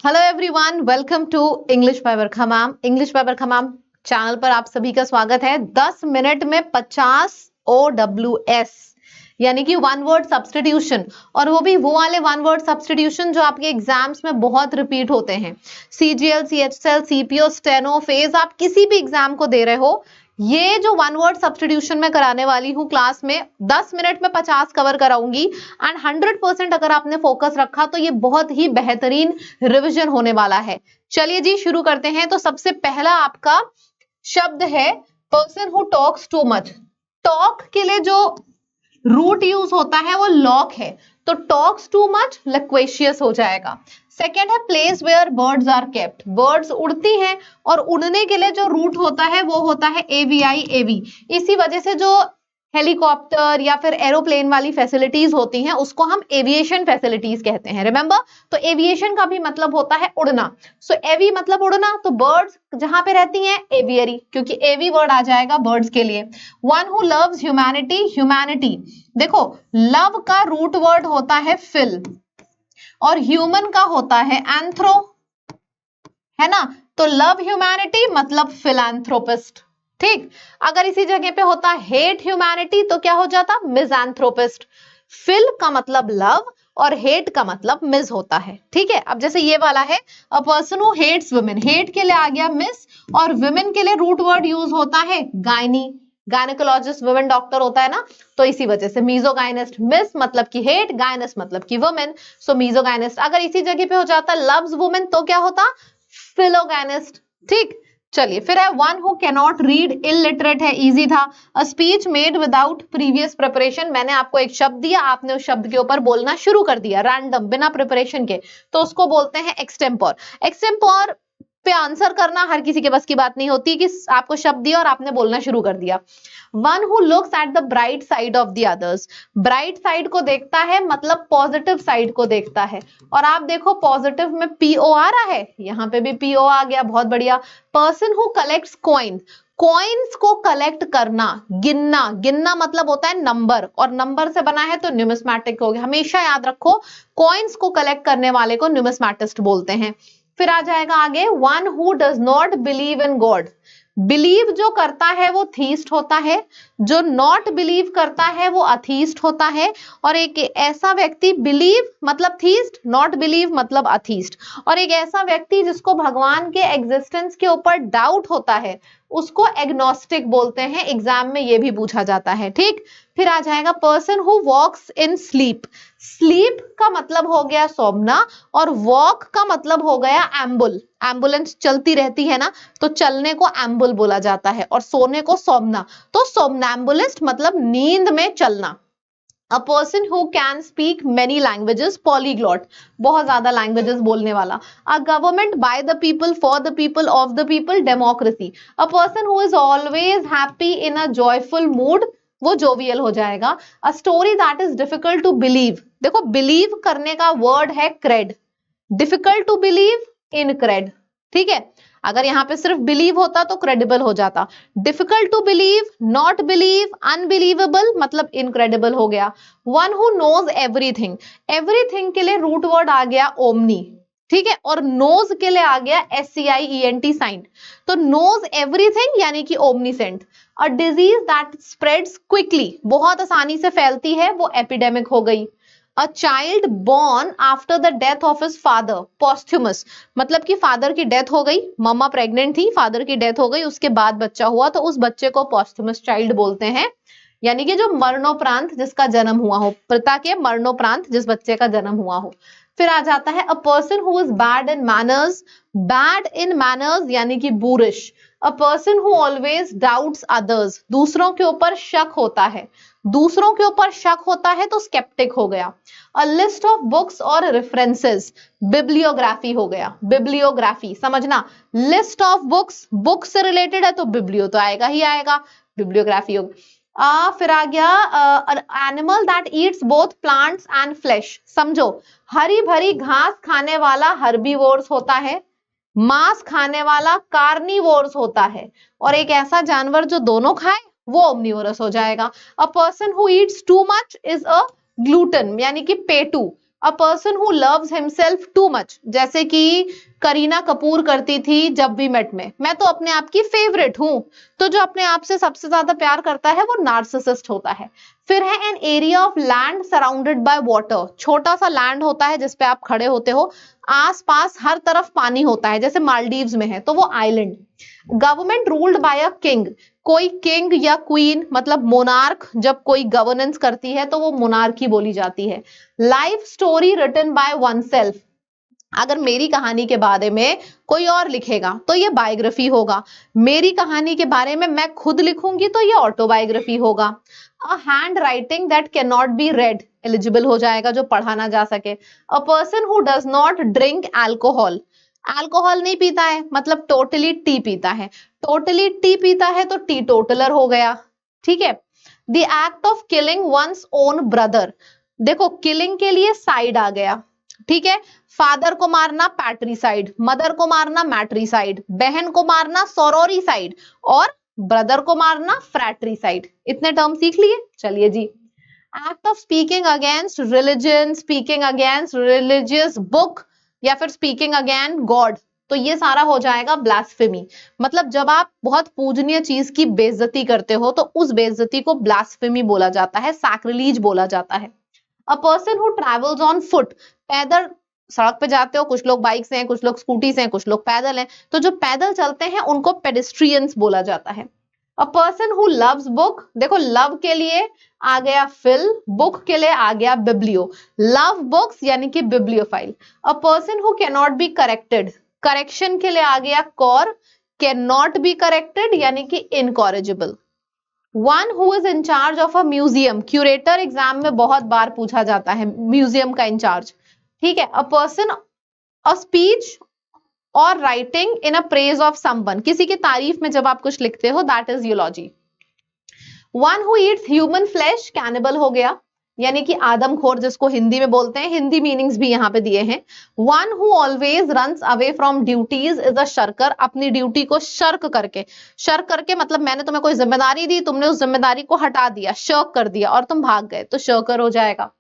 Hello everyone, welcome to English by Barkha ma'am. English by Barkha ma'am channel पर आप सभी का स्वागत है। 10 मिनट में 50 OWS यानी कि वन वर्ड सब्स्टिट्यूशन, और वो भी वो वाले वन वर्ड सब्स्टिट्यूशन जो आपके एग्जाम्स में बहुत रिपीट होते हैं। CGL, CHSL, CPO, steno, phase, आप किसी भी एग्जाम को दे रहे हो, ये जो वन वर्ड सब्स्टिट्यूशन में कराने वाली हूँ क्लास में 10 मिनट में 50 कवर कराऊंगी। एंड 100% अगर आपने फोकस रखा तो ये बहुत ही बेहतरीन रिवीजन होने वाला है। चलिए जी शुरू करते हैं। तो सबसे पहला आपका शब्द है person who talks too much. Talk के लिए जो रूट यूज होता है वो लॉक है, तो टॉक्स टू मच लक्वेशियस हो जाएगा। सेकेंड है place where birds are kept. Birds उड़ती हैं और उड़ने के लिए जो रूट होता है वो होता है AVI AV। इसी वजह से जो हेलीकॉप्टर या फिर एरोप्लेन वाली फैसिलिटीज होती हैं उसको हम एविएशन फैसिलिटीज कहते हैं। रिमेंबर, तो एविएशन का भी मतलब होता है उड़ना। सो एवी मतलब उड़ना, तो बर्ड्स जहां पे रहती हैं एवियरी, क्योंकि एवी वर्ड आ जाएगा बर्ड्स के लिए। One who loves humanity. Humanity देखो, लव का रूट वर्ड होता है फिल और ह्यूमन का होता है एंथ्रो, है ना। तो लव ह्यूमैनिटी मतलब फिलैंथ्रोपिस्ट। ठीक, अगर इसी जगह पे होता हेट ह्यूमैनिटी तो क्या हो जाता मिज़ैंथ्रोपिस्ट। फिल का मतलब लव और हेट का मतलब मिस होता है। ठीक है, अब जैसे ये वाला है a person who hates women, hate के लिए आ गया मिस, और वुमेन के लिए रूट वर्ड यूज होता है गायनी। गायनेकोलॉजिस्ट वुमेन डॉक्टर होता है ना, तो इसी वजह से मीजोगाइनिस्ट। मिस मतलब कि हेट, गायनिस्ट मतलब कि वुमेन, सो मीजोगाइनिस्ट। अगर इसी जगह पे हो जाता लव्स वुमेन तो क्या होता फिलोगैनिस्ट। ठीक, चलिए फिर है one who cannot read, illiterate है, इजी था। A speech made without previous preparation. मैंने आपको एक शब्द दिया, आपने उस शब्द के ऊपर बोलना शुरू कर दिया रैंडम बिना प्रिपरेशन के, तो उसको बोलते हैं एक्सटेम्पोर। एक्सटेम्पोर पे आंसर करना हर किसी के बस की बात नहीं होती कि आपको शब्द दिया और आपने बोलना शुरू कर दिया। One who looks at the bright side of the others. Bright side को देखता है मतलब पॉजिटिव साइड को देखता है। और आप देखो पॉजिटिव में PO आ रहा है, यहाँ पे भी PO आ गया, बहुत बढ़िया। Person who collects coin. Coins को कलेक्ट करना, गिनना। गिनना मतलब होता है नंबर, और नंबर से बना है तो न्यूमिस्मैटिक हो गया। हमेशा याद रखो कॉइन्स को कलेक्ट करने वाले को न्यूमिस्मैटिस्ट बोलते हैं। फिर आ जाएगा आगे one who does not believe in God. Believe जो करता है वो थीस्ट होता है, जो नॉट बिलीव करता है वो अथीस्ट होता है। और एक ऐसा व्यक्ति, बिलीव मतलब थीस्ट, नॉट बिलीव मतलब अथीस्ट, और एक ऐसा व्यक्ति जिसको भगवान के एग्जिस्टेंस के ऊपर डाउट होता है उसको एग्नोस्टिक बोलते हैं। एग्जाम में ये भी पूछा जाता है। ठीक, फिर आ जाएगा person who walks in sleep. Sleep का मतलब हो गया सोमना, और वॉक का मतलब हो गया एम्बुल। एम्बुलेंस चलती रहती है ना, तो चलने को एम्बुल बोला जाता है और सोने को सोमना। तो सोमनैम्बुलिस्ट मतलब नींद में चलना। A person who can speak many languages, polyglot, बहुत ज्यादा लैंग्वेजेस बोलने वाला। A government by the people, for the people, of the people, democracy. A person who is always happy in a joyful mood, वो jovial हो जाएगा। A story that is difficult to believe. देखो believe करने का word है cred, difficult to believe incred. ठीक है, अगर यहाँ पे सिर्फ बिलीव होता तो क्रेडिबल हो जाता। Difficult to believe, not believe, unbelievable मतलब इनक्रेडिबल हो गया। One who knows everything. Everything के लिए रूट वर्ड आ गया ओमनी। ठीक है, और नोज के लिए आ गया SCIENT साइंट। तो नोज एवरीथिंग यानी कि omniscient. A disease that spreads quickly, बहुत आसानी से फैलती है, वो एपिडेमिक हो गई। A child born after the death of his father, posthumous मतलब कि फादर की डेथ हो गई, मम्मा प्रेग्नेंट थी, फादर की डेथ हो गई, उसके बाद बच्चा हुआ, तो उस बच्चे को पॉस्थ्यूमस चाइल्ड बोलते हैं। यानी कि जो मरणोपरांत जिसका जन्म हुआ हो, पिता के मरणोपरांत जिस बच्चे का जन्म हुआ हो। फिर आ जाता है a person who is bad in manners. Bad in manners यानी कि boorish. A person who always doubts others, दूसरों के ऊपर शक होता है। दूसरों के ऊपर शक होता है तो स्केप्टिक हो गया। अ लिस्ट ऑफ बुक्स और रेफरेंसेस, बिब्लियोग्राफी हो गया। बिब्लियोग्राफी समझना, लिस्ट ऑफ बुक्स, बुक से रिलेटेड है तो बिब्लियो तो आएगा ही आएगा, बिब्लियोग्राफी हो गई। फिर आ गया animal that eats both plants and flash. समझो, हरी भरी घास खाने वाला हर्बीवोर्स होता है, मांस खाने वाला कार्निवोर्स होता है, और एक ऐसा जानवर जो दोनों खाए वो ओमनिवोरस हो जाएगा। A person who eats too much is a glutton यानी कि पेटू। A person who loves himself too much, जैसे कि करीना कपूर करती थी जब वी मेट में, मैं तो अपने आप की फेवरेट हूं। तो जो अपने आप से सबसे ज्यादा प्यार करता है वो नार्सिसिस्ट होता है। फिर है an area of land surrounded by water, छोटा सा लैंड होता है जिसपे आप खड़े होते हो, आसपास हर तरफ पानी होता है, जैसे मालदीव्स में है तो वो island. Government ruled by a king, कोई किंग या क्वीन मतलब मोनार्क जब कोई गवर्नेंस करती है तो वो मोनार्की बोली जाती है। Life story written by oneself, अगर मेरी कहानी के बारे में कोई और लिखेगा तो ये बायोग्राफी होगा, मेरी कहानी के बारे में मैं खुद लिखूंगी तो ये ऑटोबायोग्राफी होगा। A hand writing that can not B red, eligible हो जाएगा जो पढ़ा ना जा सके। अ person who does not drink alcohol, alcohol नहीं पीता है मतलब टोटली टी पीता है, टोटली टी पीता है तो टी टोटलर हो गया, ठीक है। The act of killing one's own brother, देखो किलिंग के लिए साइड आ गया, ठीक है। फादर को मारना पैट्रीसाइड, मदर को मारना मैट्रीसाइड, बहन को मारना सोरोरीसाइड और ब्रदर को मारना फ्रैट्रीसाइड। इतने टर्म सीख लिए, चलिए जी। Act of speaking against religion, speaking against religious book या फिर स्पीकिंग अगेंस्ट गॉड, तो ये सारा हो जाएगा ब्लास्फेमी। मतलब जब आप बहुत पूजनीय चीज की बेइज्जती करते हो तो उस बेइज्जती को ब्लास्फेमी बोला जाता है, सैक्रिलीज बोला जाता है। A person who travels on foot, पैदल सड़क पे जाते हो, कुछ लोग बाइक से हैं, कुछ लोग स्कूटी से हैं, कुछ लोग पैदल हैं, तो जो पैदल चलते हैं उनको पेडेस्ट्रियंस बोला जाता है। A person who loves book, देखो लव के लिए आ गया फिल, बुक के लिए आ गया बिब्लियो, लव बुक्स यानी कि bibliophile. A person who can not be corrected, correction के लिए आ गया कॉर, कैन नॉट बी करेक्टेड यानी कि incorrigible. One who is in charge of a museum, curator exam में बहुत बार पूछा जाता है, म्यूजियम का इंचार्ज, ठीक है। अ पर्सन, अ स्पीच और writing in a praise of someone, किसी की तारीफ में जब आप कुछ लिखते हो that is eulogy. One who eats human flesh, cannibal हो गया यानी कि आदमखोर जिसको हिंदी में बोलते हैं, हिंदी मीनिंग्स भी यहाँ पे दिए हैं। One who always runs away from duties is a shirker, अपनी ड्यूटी को शर्क करके, शर्क करके मतलब मैंने तुम्हें कोई जिम्मेदारी दी, तुमने उस जिम्मेदारी को हटा दिया, शर्क कर दिया और तुम भाग गए तो शर्कर हो जाएगा।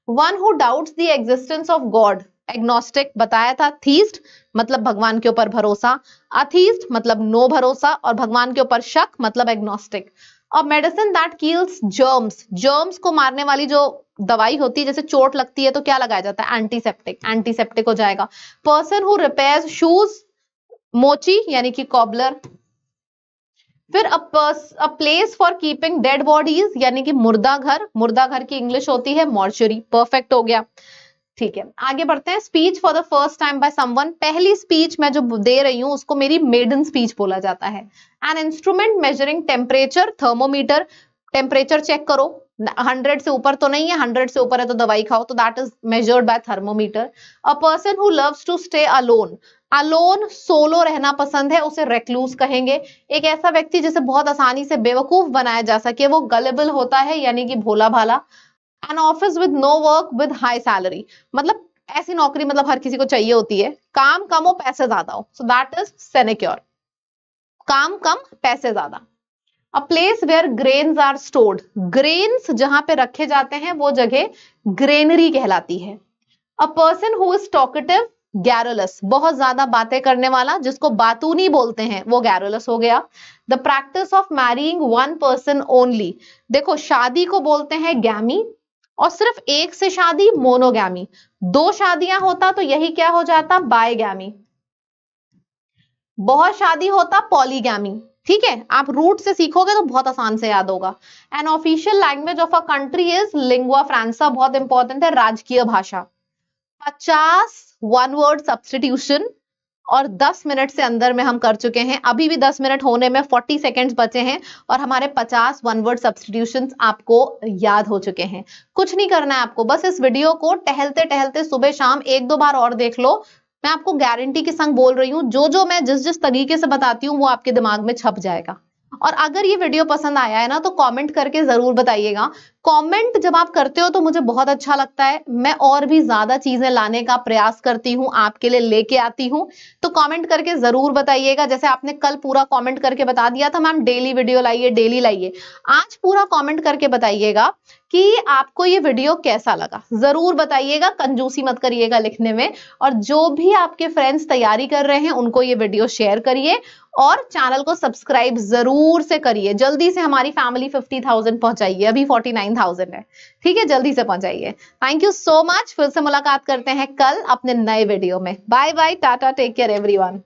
One who doubts the existence of God, agnostic बताया था। थीस्ट मतलब भगवान के ऊपर भरोसा, अथीस्ट मतलब नो भरोसा और भगवान के ऊपर शक मतलब एग्नोस्टिक। और medicine that kills germs, germs को मारने वाली जो दवाई होती है, जैसे चोट लगती है तो क्या लगाया जाता है, एंटीसेप्टिक, एंटीसेप्टिक हो जाएगा। पर्सन हु रिपेयर्स शूज, मोची यानी कि कॉबलर। फिर a place for keeping dead bodies यानी कि मुर्दा घर, मुर्दा घर की इंग्लिश होती है मॉर्चरी, परफेक्ट हो गया, ठीक है। आगे बढ़ते हैं। Speech for the first time by someone, पहली स्पीच मैं जो दे रही हूं उसको मेरी मेडन स्पीच बोला जाता है। An instrument measuring temperature, thermometer, temperature check करो, 100 से ऊपर तो नहीं है, 100 से ऊपर है तो दवाई खाओ, तो that is measured by thermometer. A person who loves to stay alone, alone solo रहना पसंद है उसे रेक्लूस कहेंगे। एक ऐसा व्यक्ति जिसे बहुत आसानी से बेवकूफ बनाया जा सके वो गलेबल होता है यानी कि भोला भाला। An office with no work with high salary, मतलब ऐसी नौकरी मतलब हर किसी को चाहिए होती है, काम कम हो पैसे ज्यादा हो, सो दैट इज सिनेक्योर, काम कम पैसे ज्यादा। A place where grains are stored, grains जहां पे रखे जाते हैं वो जगह ग्रेनरी कहलाती है। A person who is talkative, garrulous बहुत ज्यादा बातें करने वाला जिसको बातूनी बोलते हैं वो गैरोलस हो गया। The practice of marrying one person only, देखो शादी को बोलते हैं गैमी और सिर्फ एक से शादी मोनोगैमी, दो शादियां होता तो यही क्या हो जाता, बायगैमी। बहुत शादी होता पॉलीगैमी, ठीक है। आप रूट से सीखोगे तो बहुत आसान से याद होगा। An official language of a country is lingua François, बहुत इंपॉर्टेंट है, राजकीय भाषा। 50 वन वर्ड सब्सटीट्यूशन और 10 मिनट से अंदर में हम कर चुके हैं, अभी भी 10 मिनट होने में 40 सेकेंड्स बचे हैं और हमारे 50 वन वर्ड सब्सटीट्यूशंस आपको याद हो चुके हैं। कुछ नहीं करना है आपको, बस इस वीडियो को टहलते टहलते सुबह शाम एक दो बार और देख लो। मैं आपको गारंटी के संग बोल रही हूँ, जो जो मैं जिस जिस तरीके से बताती हूँ वो आपके दिमाग में छप जाएगा। और अगर ये वीडियो पसंद आया है ना तो कमेंट करके जरूर बताइएगा कमेंट जब आप करते हो तो मुझे बहुत अच्छा लगता है, मैं और भी ज्यादा चीजें लाने का प्रयास करती हूँ, आपके लिए लेके आती हूँ। तो कमेंट करके जरूर बताइएगा। जैसे आपने कल पूरा कमेंट करके बता दिया था मैम डेली वीडियो लाइए, डेली लाइए, आज पूरा कमेंट करके बताइएगा कि आपको ये वीडियो कैसा लगा। जरूर बताइएगा, कंजूसी मत करिएगा लिखने में। और जो भी आपके फ्रेंड्स तैयारी कर रहे हैं उनको ये वीडियो शेयर करिए और चैनल को सब्सक्राइब जरूर से करिए। जल्दी से हमारी फैमिली 50,000 पहुंचाइए, अभी 49,000 है, ठीक है, जल्दी से पहुंचाइए। Thank you so much. फिर से मुलाकात करते हैं कल अपने नए वीडियो में। Bye bye, ta-ta, take care everyone.